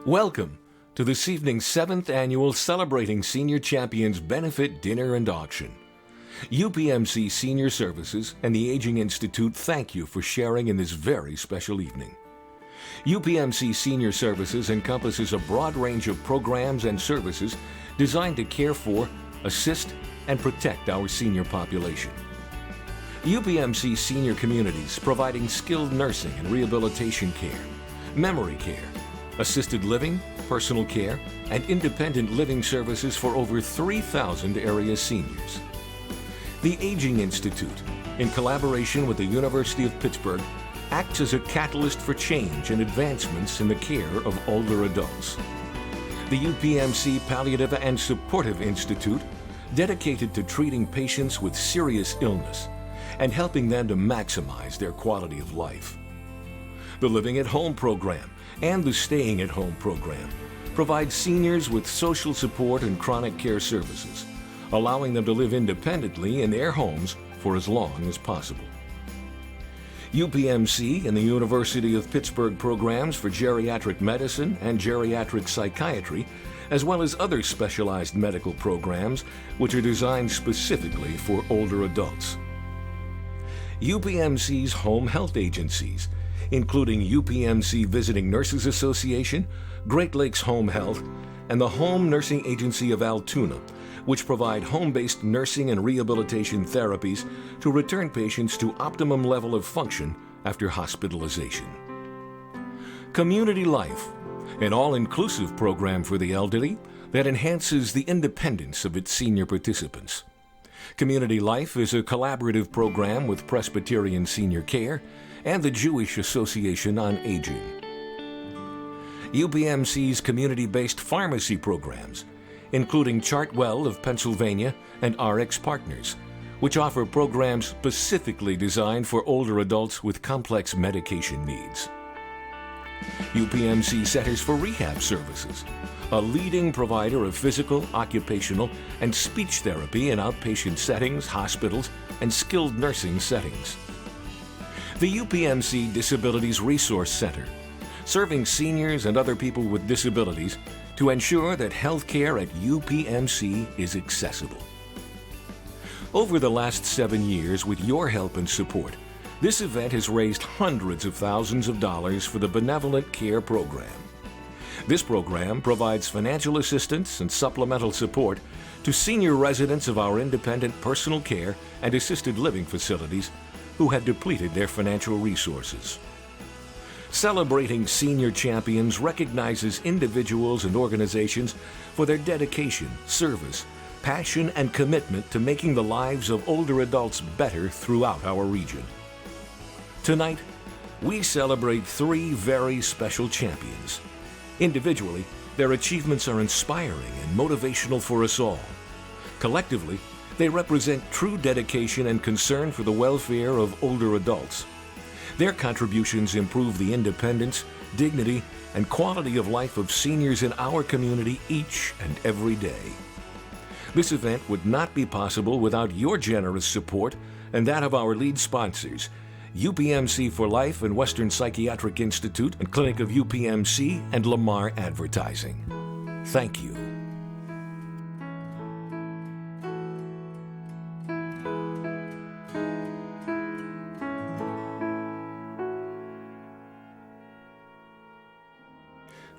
Welcome to this evening's 7th annual Celebrating Senior Champions Benefit Dinner and Auction. UPMC Senior Services and the Aging Institute thank you for sharing in this very special evening. UPMC Senior Services encompasses a broad range of programs and services designed to care for, assist, and protect our senior population. UPMC Senior Communities providing skilled nursing and rehabilitation care, memory care, assisted living, personal care, and independent living services for over 3,000 area seniors. The Aging Institute, in collaboration with the University of Pittsburgh, acts as a catalyst for change and advancements in the care of older adults. The UPMC Palliative and Supportive Institute, dedicated to treating patients with serious illness and helping them to maximize their quality of life. The Living at Home program and the Staying at Home program provide seniors with social support and chronic care services, allowing them to live independently in their homes for as long as possible. UPMC and the University of Pittsburgh programs for geriatric medicine and geriatric psychiatry, as well as other specialized medical programs which are designed specifically for older adults. UPMC's home health agencies, including UPMC Visiting Nurses Association, Great Lakes Home Health, and the Home Nursing Agency of Altoona, which provide home-based nursing and rehabilitation therapies to return patients to optimum level of function after hospitalization. Community Life, an all-inclusive program for the elderly that enhances the independence of its senior participants. Community Life is a collaborative program with Presbyterian Senior Care and the Jewish Association on Aging. UPMC's community-based pharmacy programs, including Chartwell of Pennsylvania and RX Partners, which offer programs specifically designed for older adults with complex medication needs. UPMC Centers for Rehab Services, a leading provider of physical, occupational, and speech therapy in outpatient settings, hospitals, and skilled nursing settings. The UPMC Disabilities Resource Center, serving seniors and other people with disabilities to ensure that health care at UPMC is accessible. Over the last 7 years, with your help and support, this event has raised hundreds of thousands of dollars for the Benevolent Care Program. This program provides financial assistance and supplemental support to senior residents of our independent personal care and assisted living facilities who have depleted their financial resources. Celebrating Senior Champions recognizes individuals and organizations for their dedication, service, passion, and commitment to making the lives of older adults better throughout our region. Tonight, we celebrate 3 very special champions. Individually, their achievements are inspiring and motivational for us all. Collectively, they represent true dedication and concern for the welfare of older adults. Their contributions improve the independence, dignity, and quality of life of seniors in our community each and every day. This event would not be possible without your generous support and that of our lead sponsors, UPMC for Life and Western Psychiatric Institute and Clinic of UPMC and Lamar Advertising. Thank you.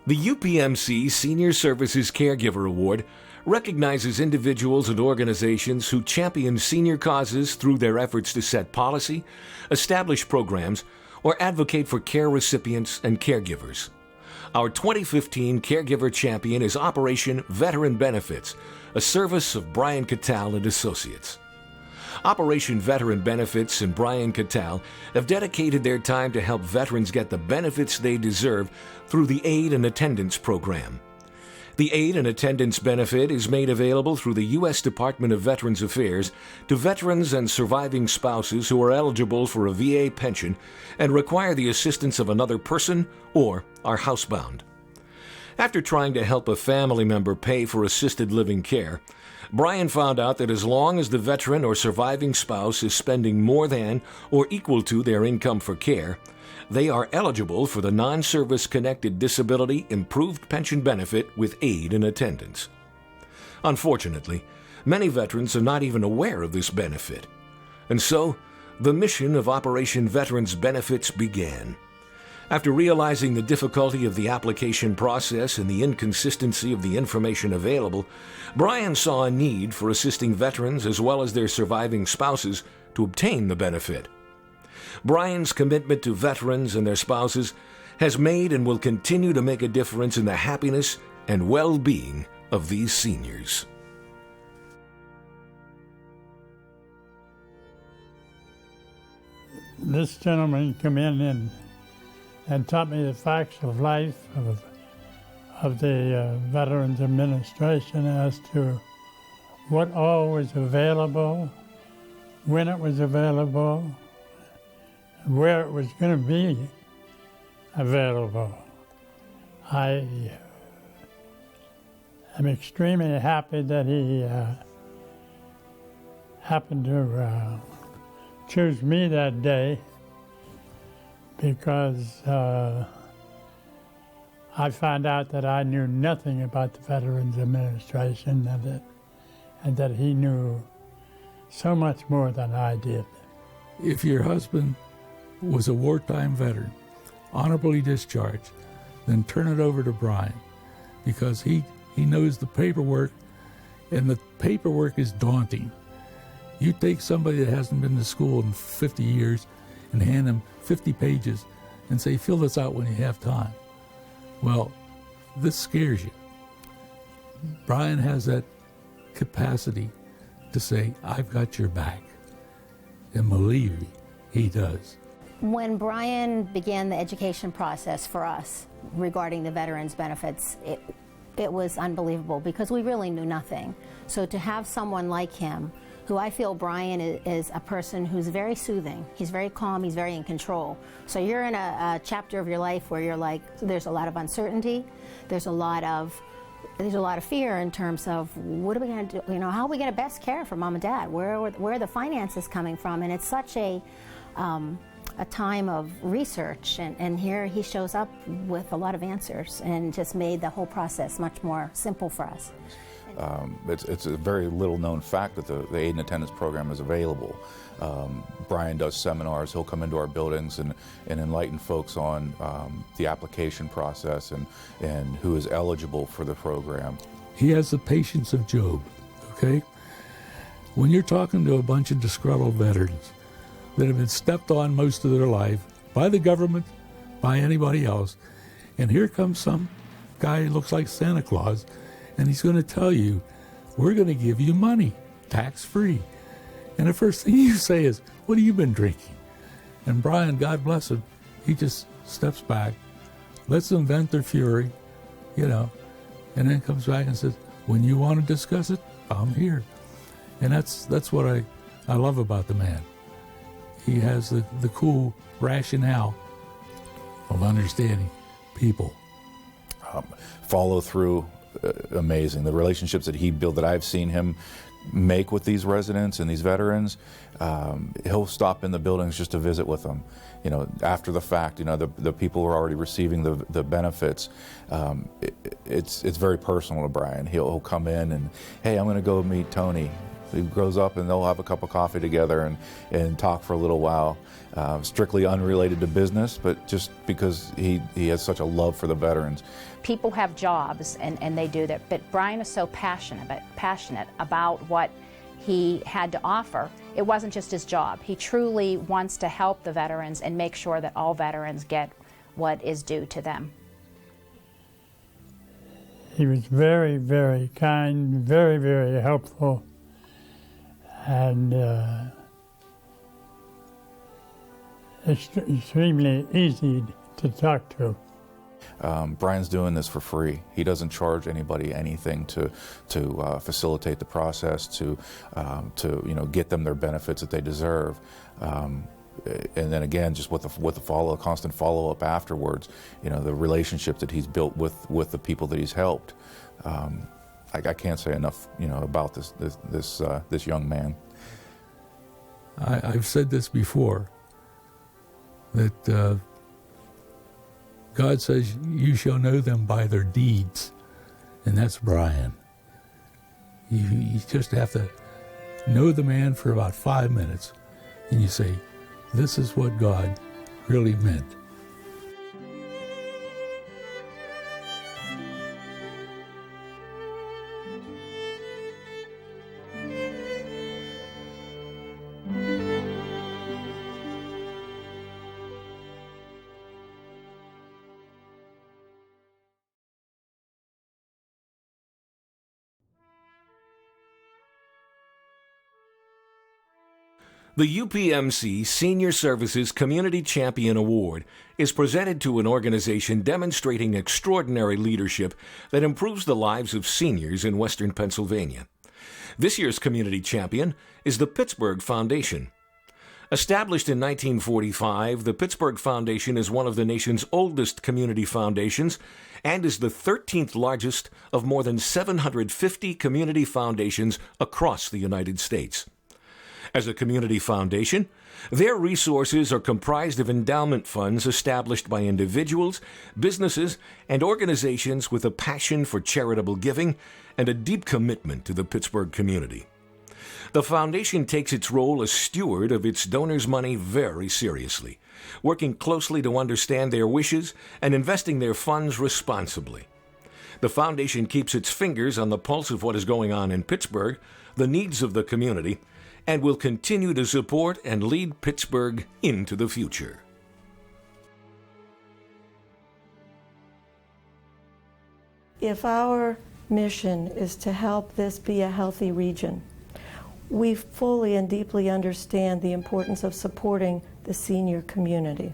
The UPMC Senior Services Caregiver Award recognizes individuals and organizations who champion senior causes through their efforts to set policy, establish programs, or advocate for care recipients and caregivers. Our 2015 Caregiver Champion is Operation Veteran Benefits, a service of Brian Cattell and Associates. Operation Veteran Benefits and Brian Cattell have dedicated their time to help veterans get the benefits they deserve through the Aid and Attendance Program. The Aid and Attendance benefit is made available through the U.S. Department of Veterans Affairs to veterans and surviving spouses who are eligible for a VA pension and require the assistance of another person or are housebound. After trying to help a family member pay for assisted living care, Brian found out that as long as the veteran or surviving spouse is spending more than or equal to their income for care, they are eligible for the non-service connected disability improved pension benefit with aid and attendance. Unfortunately, many veterans are not even aware of this benefit. And so, the mission of Operation Veterans Benefits began. After realizing the difficulty of the application process and the inconsistency of the information available, Brian saw a need for assisting veterans as well as their surviving spouses to obtain the benefit. Brian's commitment to veterans and their spouses has made and will continue to make a difference in the happiness and well-being of these seniors. This gentleman came in and taught me the facts of life of the Veterans Administration as to what all was available, when it was available, where it was going to be available. I am extremely happy that he happened to choose me that day, because I found out that I knew nothing about the Veterans Administration, and that he knew so much more than I did. If your husband was a wartime veteran, honorably discharged, then turn it over to Brian, because he knows the paperwork, and the paperwork is daunting. You take somebody that hasn't been to school in 50 years and hand them 50 pages and say, fill this out when you have time. Well, this scares you. Brian has that capacity to say, I've got your back. And believe me, he does. When Brian began the education process for us regarding the veterans benefits, it was unbelievable, because we really knew nothing. So to have someone like him, who I feel Brian is a person who's very soothing, he's very calm, he's very in control. So you're in a chapter of your life where you're like, there's a lot of uncertainty, there's a lot of fear in terms of what are we going to do, how are we going to best care for mom and dad, where are the finances coming from? And it's such a time of research, and here he shows up with a lot of answers and just made the whole process much more simple for us. It's a very little known fact that the aid and attendance program is available. Brian does seminars. He'll come into our buildings and enlighten folks on the application process and who is eligible for the program. He has the patience of Job, okay? When you're talking to a bunch of disgruntled veterans that have been stepped on most of their life by the government, by anybody else, and here comes some guy who looks like Santa Claus, and he's going to tell you, we're going to give you money, tax-free. And the first thing you say is, what have you been drinking? And Brian, God bless him, he just steps back, lets them vent their fury, and then comes back and says, when you want to discuss it, I'm here. And that's what I love about the man. He has the cool rationale of understanding people. Follow through, amazing. The relationships that he built, that I've seen him make with these residents and these veterans, he'll stop in the buildings just to visit with them. After the fact, the people who are already receiving the benefits, it's very personal to Brian. He'll come in and, hey, I'm going to go meet Tony. He grows up and they'll have a cup of coffee together and talk for a little while. Strictly unrelated to business, but just because he has such a love for the veterans. People have jobs and they do that, but Brian is so passionate about what he had to offer. It wasn't just his job. He truly wants to help the veterans and make sure that all veterans get what is due to them. He was very, very kind, very, very helpful, and extremely easy to talk to. Brian's doing this for free. He doesn't charge anybody anything to facilitate the process, to get them their benefits that they deserve. And then again, just with the constant follow-up afterwards, the relationship that he's built with the people that he's helped. I can't say enough, about this young man. I've said this before, that God says, you shall know them by their deeds. And that's Brian. You just have to know the man for about 5 minutes, and you say, this is what God really meant. The UPMC Senior Services Community Champion Award is presented to an organization demonstrating extraordinary leadership that improves the lives of seniors in Western Pennsylvania. This year's Community Champion is the Pittsburgh Foundation. Established in 1945, the Pittsburgh Foundation is one of the nation's oldest community foundations and is the 13th largest of more than 750 community foundations across the United States. As a community foundation, their resources are comprised of endowment funds established by individuals, businesses, and organizations with a passion for charitable giving and a deep commitment to the Pittsburgh community. The foundation takes its role as steward of its donors' money very seriously, working closely to understand their wishes and investing their funds responsibly. The foundation keeps its fingers on the pulse of what is going on in Pittsburgh, the needs of the community, and will continue to support and lead Pittsburgh into the future. If our mission is to help this be a healthy region, we fully and deeply understand the importance of supporting the senior community.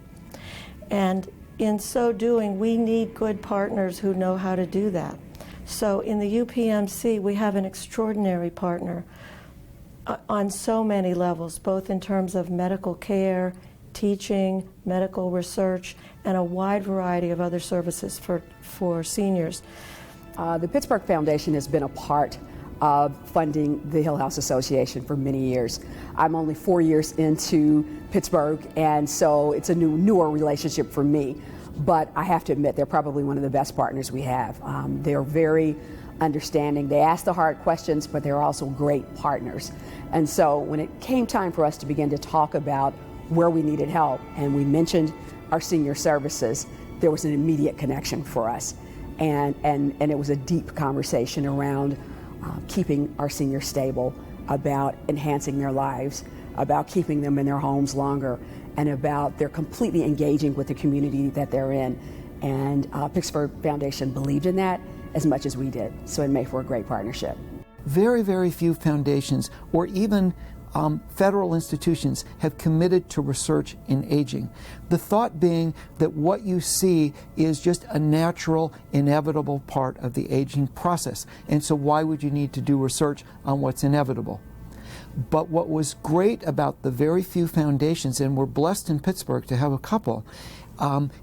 And in so doing, we need good partners who know how to do that. So in the UPMC, we have an extraordinary partner on so many levels, both in terms of medical care, teaching, medical research, and a wide variety of other services for seniors. The Pittsburgh Foundation has been a part of funding the Hill House Association for many years. I'm only 4 years into Pittsburgh, and so it's a newer relationship for me. But I have to admit, they're probably one of the best partners we have. They're very understanding. They ask the hard questions, but they're also great partners. And so when it came time for us to begin to talk about where we needed help, and we mentioned our senior services, there was an immediate connection for us. And it was a deep conversation around keeping our seniors stable, about enhancing their lives, about keeping them in their homes longer, and about their completely engaging with the community that they're in. And Pittsburgh Foundation believed in that as much as we did, so it made for a great partnership. Very, very few foundations or even federal institutions have committed to research in aging. The thought being that what you see is just a natural, inevitable part of the aging process. And so why would you need to do research on what's inevitable? But what was great about the very few foundations, and we're blessed in Pittsburgh to have a couple,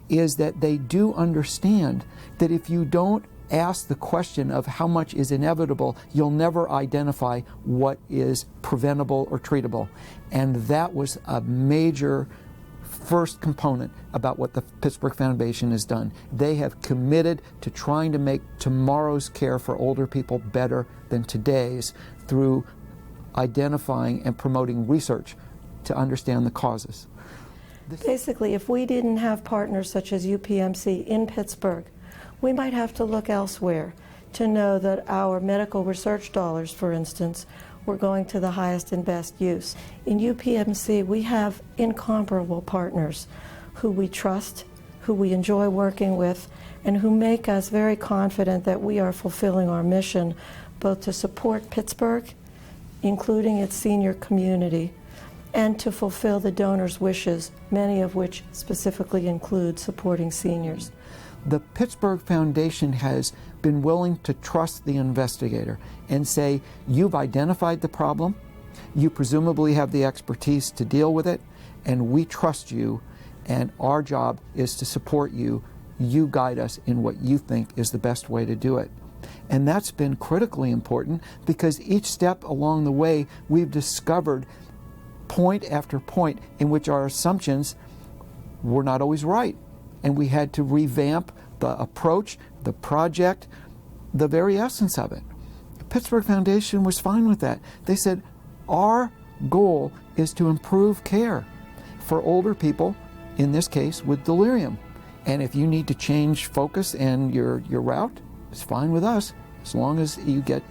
is that they do understand that if you don't ask the question of how much is inevitable, you'll never identify what is preventable or treatable. And that was a major first component about what the Pittsburgh Foundation has done. They have committed to trying to make tomorrow's care for older people better than today's through identifying and promoting research to understand the causes. Basically, if we didn't have partners such as UPMC in Pittsburgh, we might have to look elsewhere to know that our medical research dollars, for instance, were going to the highest and best use. In UPMC, we have incomparable partners who we trust, who we enjoy working with, and who make us very confident that we are fulfilling our mission both to support Pittsburgh, including its senior community, and to fulfill the donors' wishes, many of which specifically include supporting seniors. The Pittsburgh Foundation has been willing to trust the investigator and say, you've identified the problem, you presumably have the expertise to deal with it, and we trust you, and our job is to support you. You guide us in what you think is the best way to do it. And that's been critically important because each step along the way we've discovered point after point in which our assumptions were not always right. and we had to revamp the approach, the project, the very essence of it. The Pittsburgh Foundation was fine with that. They said, our goal is to improve care for older people, in this case with delirium. And if you need to change focus and your route, it's fine with us, as long as you get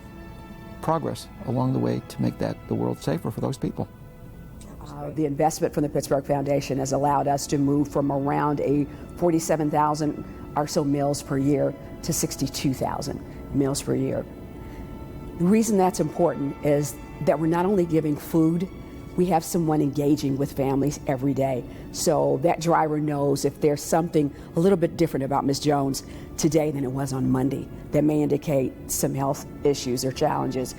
progress along the way to make the world safer for those people. The investment from the Pittsburgh Foundation has allowed us to move from around a 47,000 or so meals per year to 62,000 meals per year. The reason that's important is that we're not only giving food, we have someone engaging with families every day. So that driver knows if there's something a little bit different about Ms. Jones today than it was on Monday that may indicate some health issues or challenges.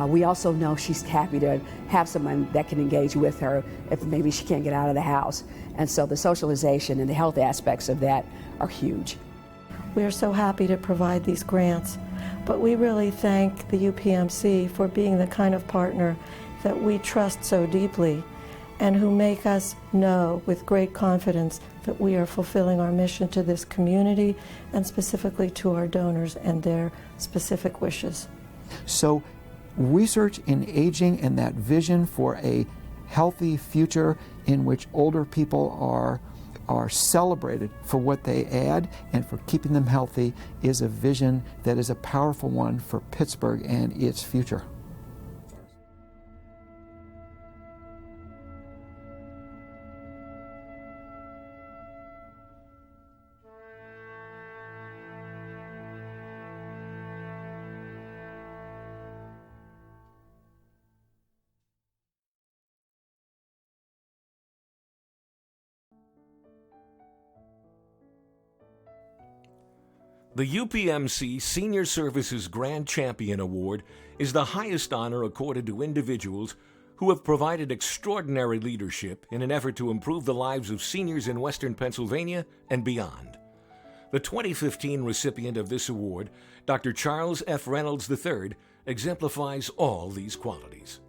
We also know she's happy to have someone that can engage with her if maybe she can't get out of the house. And so the socialization and the health aspects of that are huge. We are so happy to provide these grants, but we really thank the UPMC for being the kind of partner that we trust so deeply and who make us know with great confidence that we are fulfilling our mission to this community and specifically to our donors and their specific wishes. So research in aging and that vision for a healthy future in which older people are celebrated for what they add and for keeping them healthy is a vision that is a powerful one for Pittsburgh and its future. The UPMC Senior Services Grand Champion Award is the highest honor accorded to individuals who have provided extraordinary leadership in an effort to improve the lives of seniors in Western Pennsylvania and beyond. The 2015 recipient of this award, Dr. Charles F. Reynolds III, exemplifies all these qualities.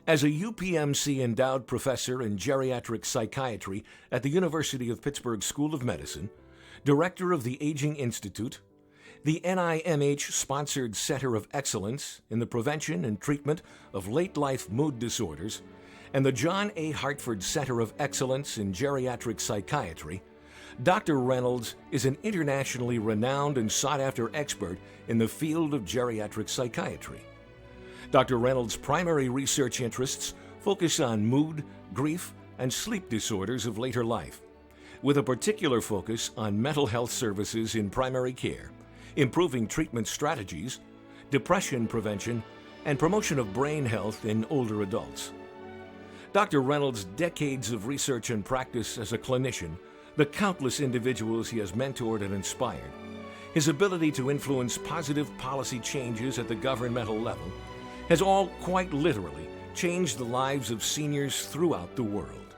As a UPMC endowed professor in geriatric psychiatry at the University of Pittsburgh School of Medicine, Director of the Aging Institute, the NIMH-sponsored Center of Excellence in the Prevention and Treatment of Late-Life Mood Disorders, and the John A. Hartford Center of Excellence in Geriatric Psychiatry, Dr. Reynolds is an internationally renowned and sought-after expert in the field of geriatric psychiatry. Dr. Reynolds' primary research interests focus on mood, grief, and sleep disorders of later life, with a particular focus on mental health services in primary care, improving treatment strategies, depression prevention, and promotion of brain health in older adults. Dr. Reynolds' decades of research and practice as a clinician, the countless individuals he has mentored and inspired, his ability to influence positive policy changes at the governmental level, has all quite literally changed the lives of seniors throughout the world.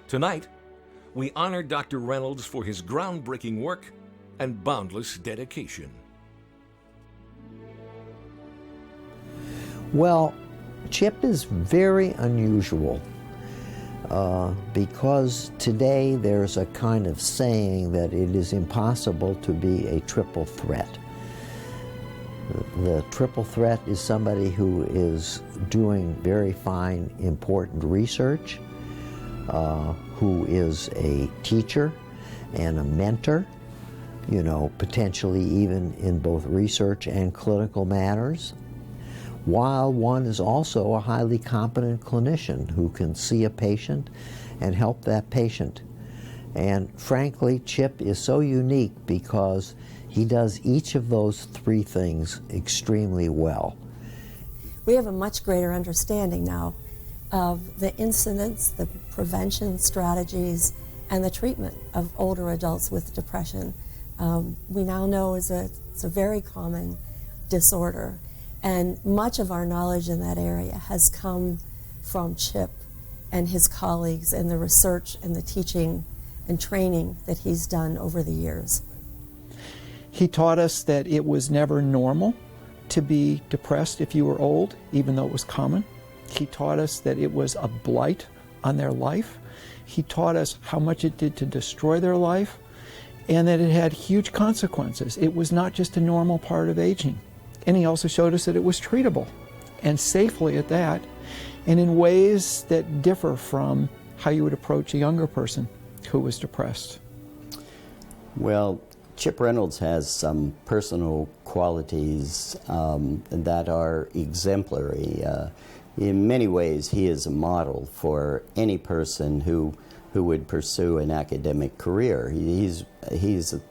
Tonight, we honor Dr. Reynolds for his groundbreaking work and boundless dedication. Well, CHIP is very unusual because today there's a kind of saying that it is impossible to be a triple threat. The triple threat is somebody who is doing very fine, important research, who is a teacher and a mentor, potentially even in both research and clinical matters, while one is also a highly competent clinician who can see a patient and help that patient. And frankly, Chip is so unique because he does each of those three things extremely well. We have a much greater understanding now of the incidence, the prevention strategies, and the treatment of older adults with depression. We now know it's a very common disorder, and much of our knowledge in that area has come from Chip and his colleagues and the research and the teaching and training that he's done over the years. He taught us that it was never normal to be depressed if you were old, even though it was common. He taught us that it was a blight on their life. He taught us how much it did to destroy their life. and that it had huge consequences. It was not just a normal part of aging. And he also showed us that it was treatable, and safely at that, and in ways that differ from how you would approach a younger person who was depressed. Well, Chip Reynolds has some personal qualities that are exemplary. In many ways, he is a model for any person who would pursue an academic career. He's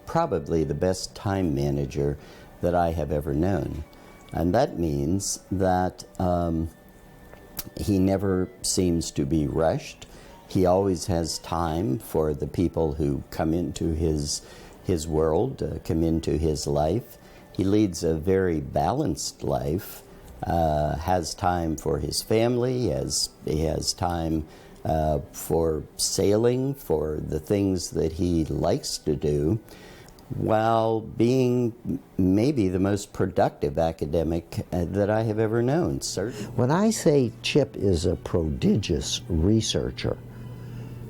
probably the best time manager that I have ever known. And that means that he never seems to be rushed. He always has time for the people who come into his world, come into his life. He leads a very balanced life, has time for his family, he has time for sailing, for the things that he likes to do, while being maybe the most productive academic that I have ever known, certainly. When I say Chip is a prodigious researcher,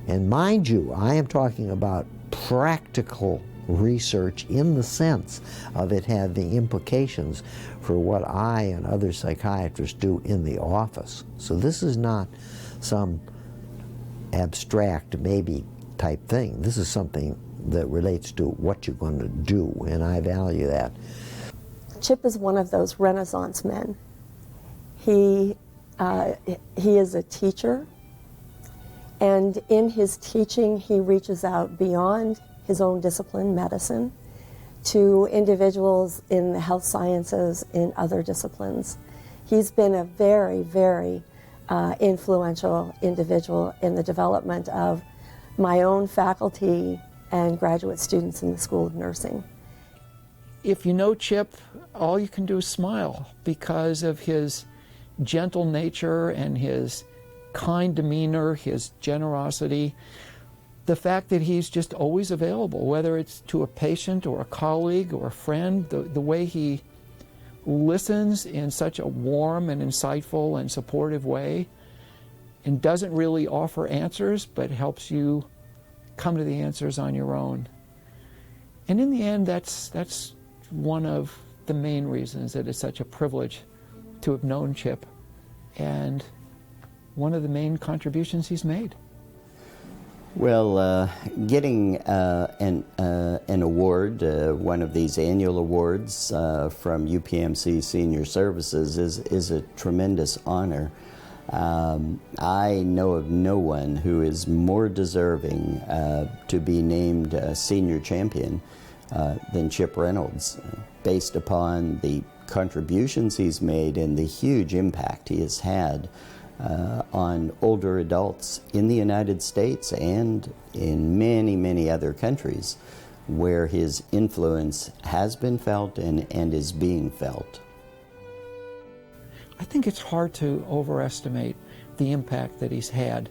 and mind you, I am talking about practical research in the sense of it having implications for what I and other psychiatrists do in the office. So this is not some abstract maybe type thing. This is something that relates to what you're going to do, and I value that. Chip is one of those Renaissance men. He is a teacher, and in his teaching he reaches out beyond his own discipline, medicine, to individuals in the health sciences, in other disciplines. He's been a very, very influential individual in the development of my own faculty and graduate students in the School of Nursing. If you know Chip, all you can do is smile because of his gentle nature and his kind demeanor, his generosity. The fact that he's just always available, whether it's to a patient or a colleague or a friend, the way he listens in such a warm and insightful and supportive way and doesn't really offer answers but helps you come to the answers on your own. And in the end, that's one of the main reasons that it's such a privilege to have known Chip, and one of the main contributions he's made. Well, getting an award, one of these annual awards from UPMC Senior Services is a tremendous honor. I know of no one who is more deserving to be named senior champion than Chip Reynolds, based upon the contributions he's made and the huge impact he has had on older adults in the United States and in many, many other countries where his influence has been felt and is being felt. I think it's hard to overestimate the impact that he's had